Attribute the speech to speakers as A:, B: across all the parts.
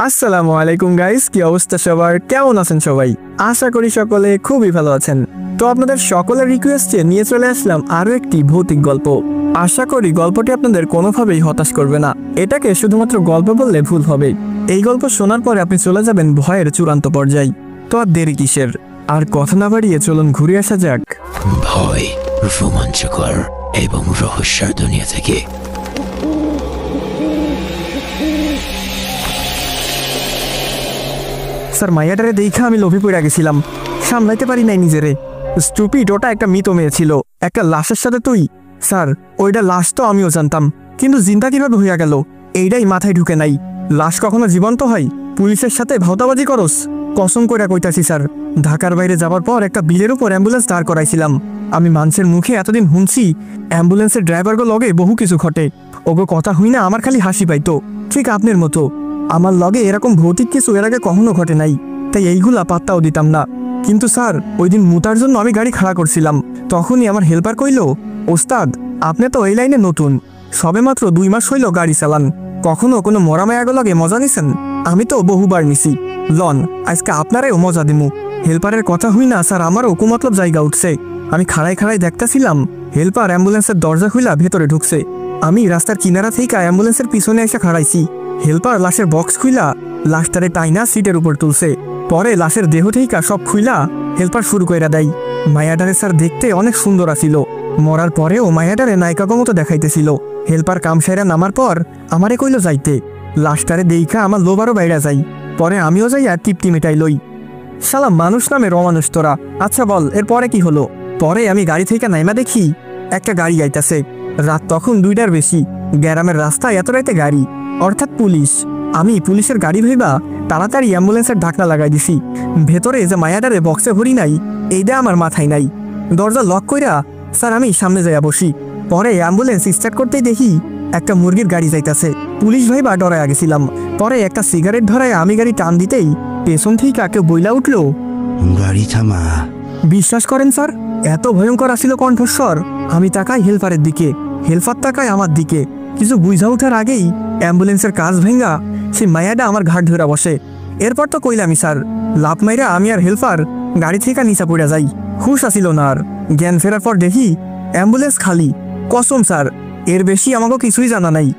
A: আসসালামু আলাইকুম গাইস, কি অবস্থা সবার? কেমন আছেন সবাই? আশা করি সকলে খুবই ভালো আছেন। তো আপনাদের সকলের রিকোয়েস্টে নিয়ে চলে আসলাম আরো একটি ভৌতিক গল্প। আশা করি গল্পটি আপনাদের কোনোভাবেই হতাশ করবে না। এটাকে শুধুমাত্র গল্প বললে ভুল হবে। এই গল্প শোনার পরে আপনি চলে যাবেন ভয়ের চূড়ান্ত পর্যায়ে। তো আর দেরি কিসের? আর কথা না বাড়িয়ে চলুন ঘুরে আসা যাক
B: ভয়, রোমাঞ্চকর এবং রহস্যের দুনিয়া থেকে।
A: স্যার, মাইয়াটারে দেখা আমি লোভে পড়ে গেছিলাম, সামলাইতে পারি নাই নিজেরে। স্টুপিড, ওটা একটা মৃত মেয়ে ছিল, একটা লাশের সাথে তুই। স্যার, ওইটা লাশ তো আমিও জানতাম, কিন্তু জিন্দা কিভাবে হইয়া গেল এইটাই মাথায় ঢুকে নাই। লাশ কখনো জীবন্ত হয়? পুলিশের সাথে ভাওতাবাজি করস? কসম করে কইতাছি স্যার, ঢাকার বাইরে যাবার পর একটা বিলের উপর অ্যাম্বুলেন্স দাঁড় করাইছিলাম। আমি মানুষের মুখে এতদিন শুনছি অ্যাম্বুলেন্সের ড্রাইভারগো লগে বহু কিছু ঘটে, ওগো কথা হই না আমার খালি হাসি পাইতো, ঠিক আপনার মতো। আমার লগে এরকম ভৌতিক কিছু এর আগে কখনো ঘটে নাই, তাই এইগুলা পাত্তাও দিতাম না। কিন্তু স্যার, ওই দিন মুতার জন্য আমি গাড়ি খাড়া করছিলাম, তখনই আমার হেল্পার কইল, ওস্তাদ আপনি তো এই লাইনে নতুন, সবে মাত্র 2 মাস হইল গাড়ি চালান, কখনো কোনো মরা মায়াগো লগে মজা নিছেন? আমি তো বহুবার নিছি, লন আজকে আপনারাও মজা দিমু। হেল্পারের কথা হই না স্যার, আমারও কুমতলব জায়গা উঠছে। আমি খাড়াই খাড়াই দেখতেছিলাম হেল্পার অ্যাম্বুলেন্সের দরজা খুইলা ভেতরে ঢুকছে। আমি রাস্তার কিনারা থেকে অ্যাম্বুলেন্সের পিছনে এসে খাড়াইছি। হেল্পার লাশের বক্স খুইলা লাশটারে টাইনা সিটের উপর তুলছে। পরে লাশের দেহ থেকে সব খুইলা হেল্পার শুরু কইরা দেয়। মায়াডারে স্যার দেখতে অনেক সুন্দর আছিল, মরার পরেও মায়াডারে নায়িকাগো মতো দেখাইতেছিল। হেল্পার কাম সেরা নামার পর আমারে কইল যাইতে, লাশটারে দেইখা আমার লোভ আরো বাইরা যাই। পরে আমিও যাই আর তৃপ্তি মেটাই লই। শালা মানুষ নামে রমানুষ তোরা। আচ্ছা বল, এরপরে কি হলো? পরে আমি গাড়ি থেকে নাইমা দেখি একটা গাড়ি আইতাছে। রাত তখন 2টার বেশি, গ্রামের রাস্তায় এত রাতে গাড়ি, অর্থাৎ পুলিশ। আমি পুলিশের গাড়ি ভাইবা তাড়াতাড়ি অ্যাম্বুলেন্সের ঢাকনা লাগাই দিছি। ভেতরে যে মায়াডারে বক্সে ভরি নাই এইটা আমার মাথায় নাই। দরজা লক কইরা স্যার আমি সামনে যাইয়া বসি। পরে অ্যাম্বুলেন্স স্টার্ট করতেই দেখি একটা মুরগির গাড়ি যাইতাছে। পুলিশ ভাইবা ডরাইয়া গেছিলাম। পরে একটা সিগারেট ধরায় আমি গাড়ি টান দিতেই পেছন থেকে কাকে বইলা উঠলো,
B: গাড়ি থামা।
A: বিশ্বাস করেন স্যার, এত ভয়ঙ্কর আসিল কণ্ঠস্বর। আমি তাকাই হেল্পারের দিকে, হেল্পার তাকায় আমার দিকে। কিছু বুঝা ওঠার আগেই অ্যাম্বুলেন্সের কাজ ভেঙ্গা সেই মায়াটা আমার ঘাট ধরা বসে। এরপর তো কইলামি স্যার, লাভ মাইরা আমি আর হেল্পার গাড়ি থেকে নিচা পড়ে যাই। হুশ আসিল না আর। জ্ঞান ফেরার পর দেখি অ্যাম্বুলেন্স খালি। কসম স্যার, এর বেশি আমাকে কিছুই জানা নাই।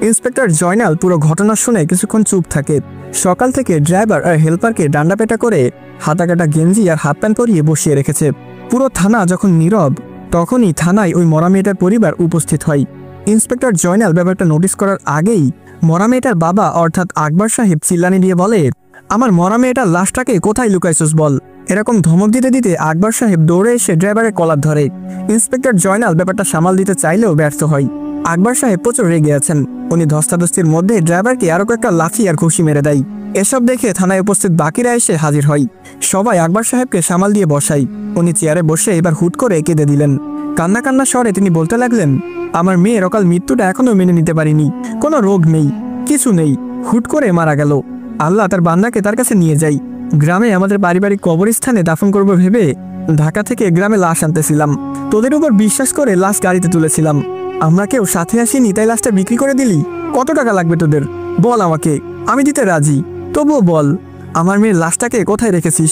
A: ইন্সপেক্টর জয়নাল পুরো ঘটনা শুনে কিছুক্ষণ চুপ থাকে। সকাল থেকে ড্রাইভার আর হেল্পারকে ডান্ডা পেটা করে হাতাকাটা গেঞ্জি আর হাত প্যান্ট পরিয়ে বসিয়ে রেখেছে। পুরো থানা যখন নীরব, তখনই থানায় ওই মরা মেয়েটার পরিবার উপস্থিত হয়। ইন্সপেক্টর জয়নাল ব্যাপারটা নোটিস করার আগেই মরা মেয়েটার বাবা অর্থাৎ আকবর সাহেব চিল্লানি দিয়ে বলে, আমার মরা মেয়েটার লাশটাকে কোথায় লুকাইছস বল। এরকম ধমক দিতে দিতে আকবর সাহেব দৌড়ে এসে ড্রাইভারের কলার ধরে। ইন্সপেক্টর জয়নাল ব্যাপারটা সামাল দিতে চাইলেও ব্যর্থ হয়। আকবর সাহেব প্রচুর রেগে আছেন। উনি ধস্তাধস্তির মধ্যে ড্রাইভারকে আরো কয়েকটা লাথি আর ঘুষি মেরে দেয়। এসব দেখে থানায় উপস্থিত বাকিরা এসে হাজির হয়। সবাই আকবর সাহেবকে সামাল দিয়ে বসাই। উনি চেয়ারে বসে এবার হুট করে কেঁদে দিলেন। কান্না কান্না স্বরে তিনি বলতে লাগলেন, আমার মেয়ের অকাল মৃত্যুটা এখনো মেনে নিতে পারিনি। কোনো রোগ নেই, কিছু নেই, হুট করে মারা গেল। আল্লাহ তার বান্দাকে তার কাছে নিয়ে যাই। গ্রামে আমাদের পারিবারিক কবরস্থানে দাফন করবো ভেবে ঢাকা থেকে গ্রামে লাশ আনতেছিলাম। তোদের উপর বিশ্বাস করে লাশ গাড়িতে তুলেছিলাম। আমরা কেউ সাথে আসিনি, তাই লাশটা বিক্রি করে দিলি। কত টাকা লাগবে তোদের বল আমাকে, আমি দিতে রাজি। তবুও বল, আমার মেয়ের লাশটাকে কোথায় রেখেছিস?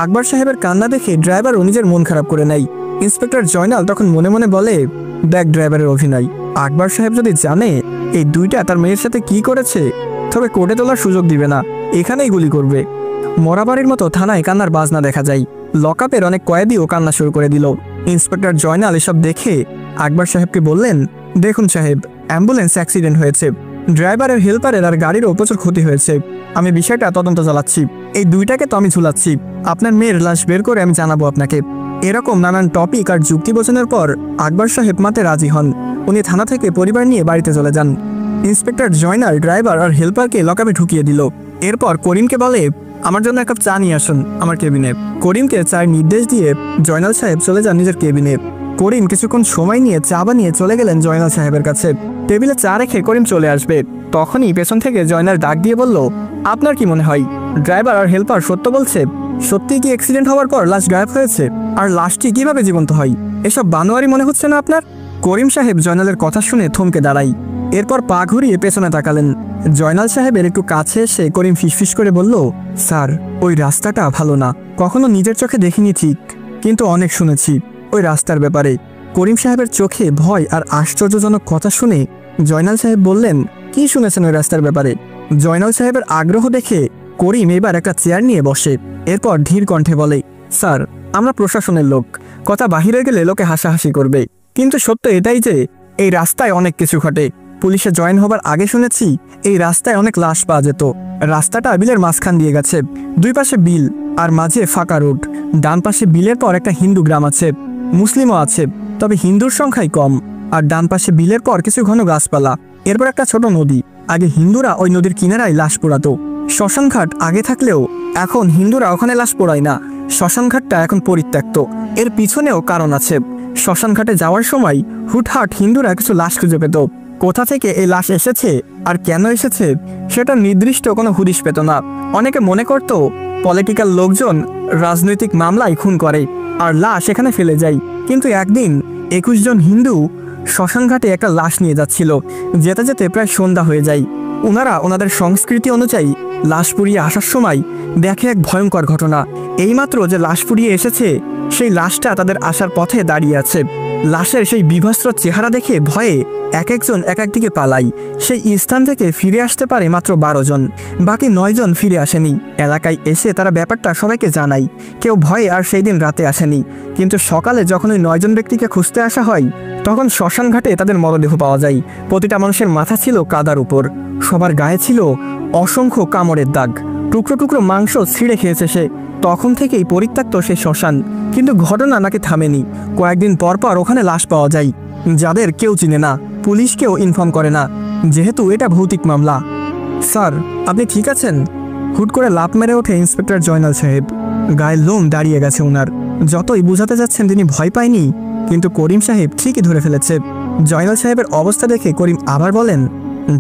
A: আকবর সাহেবের কান্না দেখে ড্রাইভারও নিজের মন খারাপ করে নেয়। ইন্সপেক্টর জয়নাল তখন মনে মনে বলে, দেখ ড্রাইভারের অভিনয়, আকবর সাহেব যদি জানে এই দুইটা তার মেয়ের সাথে কি করেছে, তবে কোর্টে তোলার সুযোগ দিবে না, এখানেই গুলি করবে। মরাবাড়ির মতো থানায় কান্নার বাজনা দেখা যায়। লকআপের অনেক কয়েদিও কান্না শুরু করে দিল। ইন্সপেক্টর জয়নাল এসব দেখে আকবর সাহেবকে বললেন, দেখুন সাহেব, অ্যাম্বুলেন্স অ্যাক্সিডেন্ট হয়েছে, ড্রাইভারের হেল্পারের আর গাড়িরও প্রচুর ক্ষতি হয়েছে। আমি বিষয়টা তদন্ত চালাচ্ছি। এই দুইটাকে তো আমি ঝুলাচ্ছি, আপনার মেয়ের লাশ বের করে আমি জানাবো আপনাকে। এরকম নানান টপিক আর যুক্তি বোঝানোর পর আকবর সাহেব মাতে রাজি হন। উনি থানা থেকে পরিবার নিয়ে বাড়িতে চলে যান। ইন্সপেক্টর জয়নাল ড্রাইভার আর হেল্পারকে লকআপে ঢুকিয়ে দিল। এরপর করিমকে বলে, আমার জন্য 1 কাপ চা নিয়ে আসুন আমার কেবিনে। করিমকে চায়ের নির্দেশ দিয়ে জয়নাল সাহেব চলে যান নিজের কেবিনে। করিম কিছুক্ষণ সময় নিয়ে চা বানিয়ে চলে গেলেন জয়নাল সাহেবের কাছে। টেবিলে চা রেখে করিম চলে আসবে, তখনই পেছন থেকে জয়নাল ডাক দিয়ে বলল, আপনার কি মনে হয় ড্রাইভার আর হেল্পার সত্য বলছে? সত্যি কি অ্যাক্সিডেন্ট হওয়ার পর লাশ গায়েব হয়েছে? আর লাশটি কিভাবে জীবন্ত হয়? এসব বানোয়ারি মনে হচ্ছে না আপনার? করিম সাহেব জয়নালের কথা শুনে থমকে দাঁড়াই। এরপর পা ঘুরিয়ে পেছনে তাকালেন। জয়নাল সাহেবের একটু কাছে এসে করিম ফিসফিস করে বলল, স্যার ওই রাস্তাটা ভালো না। কখনো নিজের চোখে দেখিনি ঠিক, কিন্তু অনেক শুনেছি ওই রাস্তার ব্যাপারে। করিম সাহেবের চোখে ভয় আর আশ্চর্যজনক কথা শুনে জয়নাল সাহেব বললেন, কি শুনেছেন ওই রাস্তার ব্যাপারে? জয়নাল সাহেবের আগ্রহ দেখে করিম এবার একটা চেয়ার নিয়ে বসে। এরপর ধীর কণ্ঠে বলে, স্যার আমরা প্রশাসনের লোক, কথা বাহিরে গেলে লোকে হাসাহাসি করবে, কিন্তু সত্য এটাই যে এই রাস্তায় অনেক কিছু ঘটে। পুলিশে জয়েন হবার আগে শুনেছি এই রাস্তায় অনেক লাশ পাওয়া যেত। রাস্তাটা বিলের মাঝখান দিয়ে গেছে, দুই পাশে বিল আর মাঝে ফাঁকা রোড। ডান পাশে বিলের পর একটা হিন্দু গ্রাম আছে, মুসলিমও আছে, তবে হিন্দুর সংখ্যাই কম। আর ডান পাশে বিলের পর কিছু ঘন গাছপালা, এরপর একটা ছোট নদী। আগে হিন্দুরা ওই নদীর কিনারায় লাশ পোড়াতো। শ্মশানঘাট আগে থাকলেও এখন হিন্দুরা ওখানে লাশ পোড়ায় না। শ্মশানঘাটটা এখন পরিত্যক্ত। এর পিছনেও কারণ আছে। শ্মশানঘাটে যাওয়ার সময় হুটহাট হিন্দুরা কিছু লাশ খুঁজে পেত। কোথা থেকে এই লাশ এসেছে আর কেন এসেছে সেটা নির্দিষ্ট কোনো হুদিশ পেত না। অনেকে মনে করত পলিটিক্যাল লোকজন রাজনৈতিক মামলায় খুন করে আর লাশ এখানে ফেলে যায়। কিন্তু একদিন 21 জন হিন্দু শ্মশানঘাটে একটা লাশ নিয়ে যাচ্ছিল। যেতে যেতে প্রায় সন্ধ্যা হয়ে যায়। ওনারা ওনাদের সংস্কৃতি অনুযায়ী লাশ পুড়িয়ে আসার সময় দেখে এক ভয়ঙ্কর ঘটনা। এইমাত্র যে লাশ পুড়িয়ে এসেছে সেই লাশটা তাদের আসার পথে দাঁড়িয়ে আছে। লাশের সেই বিভস্ত্র চেহারা দেখে ভয়ে এক একজন এক একদিকে পালায়। সেই স্থান থেকে ফিরে আসতে পারে মাত্র 12 জন, বাকি 9 জন ফিরে আসেনি। এলাকায় এসে তারা ব্যাপারটা সবাইকে জানায়। কেউ ভয়ে আর সেই দিন রাতে আসেনি। কিন্তু সকালে যখন ওই 9 জন ব্যক্তিকে খুঁজতে আসা হয় তখন শ্মশানঘাটে তাদের মরদেহ পাওয়া যায়। প্রতিটা মানুষের মাথা ছিল কাদার উপর, সবার গায়ে ছিল অসংখ্য কামড়ের দাগ। টুকরো টুকরো মাংস ছিঁড়ে খেয়েছে সে। তখন থেকেই পরিত্যক্ত সেই শ্মশান। কিন্তু ঘটনা নাকি থামেনি। কয়েকদিন পর পর ওখানে লাশ পাওয়া যায়, যাদের কেউ চিনে না, পুলিশকেও ইনফর্ম করে না, যেহেতু এটা ভৌতিক মামলা। স্যার আপনি ঠিক আছেন? হুট করে লাফ মেরে ওঠে ইন্সপেক্টর জয়নাল সাহেব। গায়ের লোম দাঁড়িয়ে গেছে ওনার। যতই বুঝাতে যাচ্ছেন তিনি ভয় পায়নি, কিন্তু করিম সাহেব ঠিকই ধরে ফেলেছে। জয়নাল সাহেবের অবস্থা দেখে করিম আবার বলেন,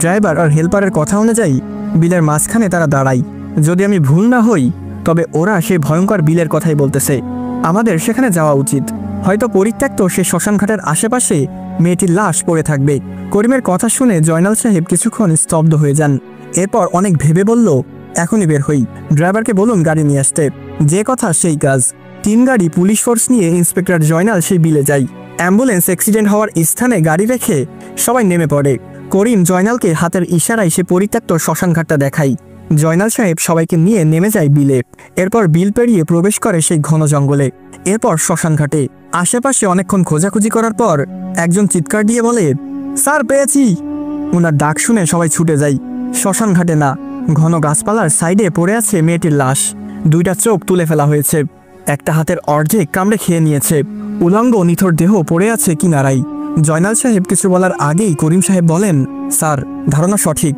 A: ড্রাইভার আর হেল্পারের কথা অনুযায়ী বিলের মাঝখানে তারা দাঁড়ায়। যদি আমি ভুল না হই তবে ওরা সেই ভয়ঙ্কর বিলের কথাই বলতেছে। আমাদের সেখানে যাওয়া উচিত। হয়তো পরিত্যক্ত সে শ্মশানঘাটের আশেপাশে মেয়েটির লাশ পড়ে থাকবে। করিমের কথা শুনে জয়নাল সাহেব কিছুক্ষণ স্তব্ধ হয়ে যান। এরপর অনেক ভেবে বলল, এখনই বের হই। ড্রাইভারকে বলুন গাড়ি নিয়ে আসতে। যে কথা সেই কাজ। 3 গাড়ি পুলিশ ফোর্স নিয়ে ইন্সপেক্টর জয়নাল সেই বিলে যায়। অ্যাম্বুলেন্স অ্যাক্সিডেন্ট হওয়ার স্থানে গাড়ি রেখে সবাই নেমে পড়ে। করিম জয়নালকে হাতের ইশারায় সে পরিত্যক্ত শ্মশানঘাটটা দেখায়। জয়নাল সাহেব সবাইকে নিয়ে নেমে যায় বিলে। এরপর বিল পেরিয়ে প্রবেশ করে সেই ঘন জঙ্গলে। এরপর শ্মশানঘাটে আশেপাশে অনেকক্ষণ খোঁজাখুঁজি করার পর একজন চিৎকার দিয়ে বলে, স্যার পেয়েছি। ওনার ডাক শুনে সবাই ছুটে যায়। শ্মশানঘাটে না, ঘন গাছপালার সাইডে পড়ে আছে মেয়েটির লাশ। 2টা চোখ তুলে ফেলা হয়েছে, একটা হাতের অর্ধেক কামড়ে খেয়ে নিয়েছে। উলঙ্গ নিথর দেহ পড়ে আছে কিনারায়। জয়নাল সাহেব কিছু বলার আগেই করিম সাহেব বলেন, স্যার ধারণা সঠিক।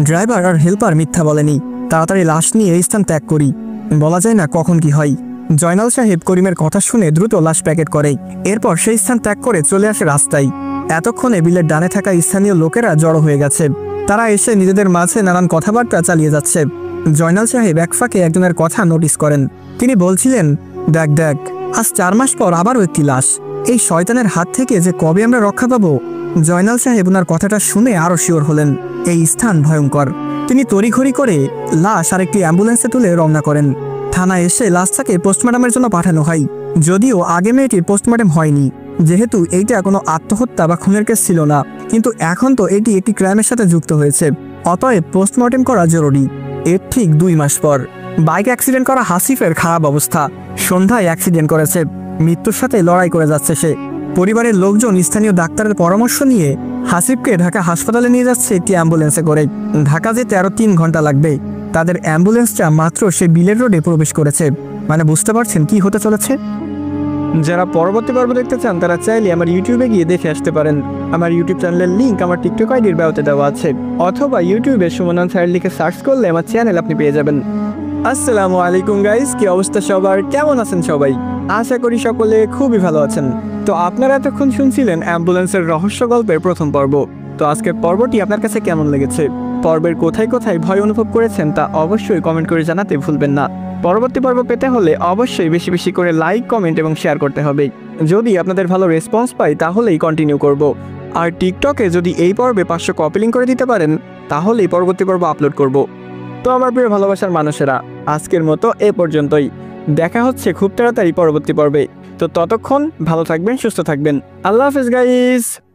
A: ড্রাইভার আর হেল্পার মিথ্যা বলেনি। তাড়াতাড়ি লাশ নিয়ে এই স্থান ত্যাগ করি, বলা যায় না কখন কি হয়। জয়নাল সাহেব করিমের কথা শুনে দ্রুত লাশ প্যাকেট করে। এরপর সেই স্থান ত্যাগ করে চলে আসে রাস্তায়। এতক্ষণে বিলের ডানে থাকা স্থানীয় লোকেরা জড়ো হয়ে গেছে। তারা এসে নিজেদের মাঝে নানান কথাবার্তা চালিয়ে যাচ্ছে। জয়নাল সাহেব এক ফাঁকে একজনের কথা নোটিস করেন। তিনি বলছিলেন, দেখ দেখ, আজ 4 মাস পর আবারও একটি লাশ। এই শয়তানের হাত থেকে যে কবে আমরা রক্ষা পাবো। জয়নাল সাহেব ওনার কথাটা শুনে আরো শিওর হলেন এই স্থান ভয়ঙ্কর। তিনি তড়িঘড়ি করে লাশ আর একটি অ্যাম্বুলেন্সে তুলে রওনা করেন। থানায় এসে লাশটাকে পোস্টমর্টমের জন্য পাঠানো হয়। যদিও আগে মেয়েটির পোস্টমর্টম হয়নি, যেহেতু এইটা কোনো আত্মহত্যা বা খুনের কেস ছিল না, কিন্তু এখন তো এটি একটি ক্রাইমের সাথে যুক্ত হয়েছে, অতএব পোস্টমর্টম করা জরুরি। এর ঠিক 2 মাস পর বাইক অ্যাক্সিডেন্ট করা হাসিফের খারাপ অবস্থা। সন্ধ্যায় অ্যাক্সিডেন্ট করেছে, মৃত্যুর সাথে লড়াই করে যাচ্ছে সে। পরিবারের লোকজন স্থানীয় ডাক্তারের পরামর্শ নিয়ে হাসিফকে ঢাকা হাসপাতালে নিয়ে যাচ্ছে একটি অ্যাম্বুলেন্সে করে। ঢাকা যেতে আরো 3 ঘন্টা লাগবে। তাদের অ্যাম্বুলেন্সটা মাত্র সে বিলের রোডে প্রবেশ করেছে। মানে বুঝতে পারছেন কি হতে চলেছে। যারা পরবর্তী পর্ব দেখতে চান তারা চাইলে আমার ইউটিউবে গিয়ে দেখে আসতে পারেন। আমার ইউটিউব চ্যানেলের লিঙ্ক আমার টিকটক আইডির বায়োতে দেওয়া আছে, অথবা ইউটিউবে সুমন আনসার লিখে সার্চ করলে আমার চ্যানেল আপনি পেয়ে যাবেন। আসসালামু আলাইকুম গাইস, কি অবস্থা সবার? কেমন আছেন সবাই? আশা করি সকলে খুবই ভালো আছেন। তো আপনারা এতক্ষণ শুনছিলেন অ্যাম্বুলেন্সের রহস্য গল্পের প্রথম পর্ব। তো আজকের পর্বটি আপনার কাছে কেমন লেগেছে? পর্বের কোথায় কোথায় ভয় অনুভব করেছেন তা অবশ্যই কমেন্ট করে জানাতে ভুলবেন না। পরবর্তী পর্ব পেতে হলে অবশ্যই বেশি বেশি করে লাইক, কমেন্ট এবং শেয়ার করতে হবে। যদি আপনাদের ভালো রেসপন্স পাই তাহলেই কন্টিনিউ করব। আর টিকটকে যদি এই পর্বে 500 কপি লিঙ্ক করে দিতে পারেন তাহলেই পরবর্তী পর্ব আপলোড করব। তো আমার প্রিয় ভালোবাসার মানুষেরা, আজকের মতো এ পর্যন্তই। দেখা হচ্ছে খুব তাড়াতাড়ি পরবর্তী পর্বে। তো ততক্ষণ ভালো থাকবেন, সুস্থ থাকবেন। আল্লাহ হাফেজ গাইস।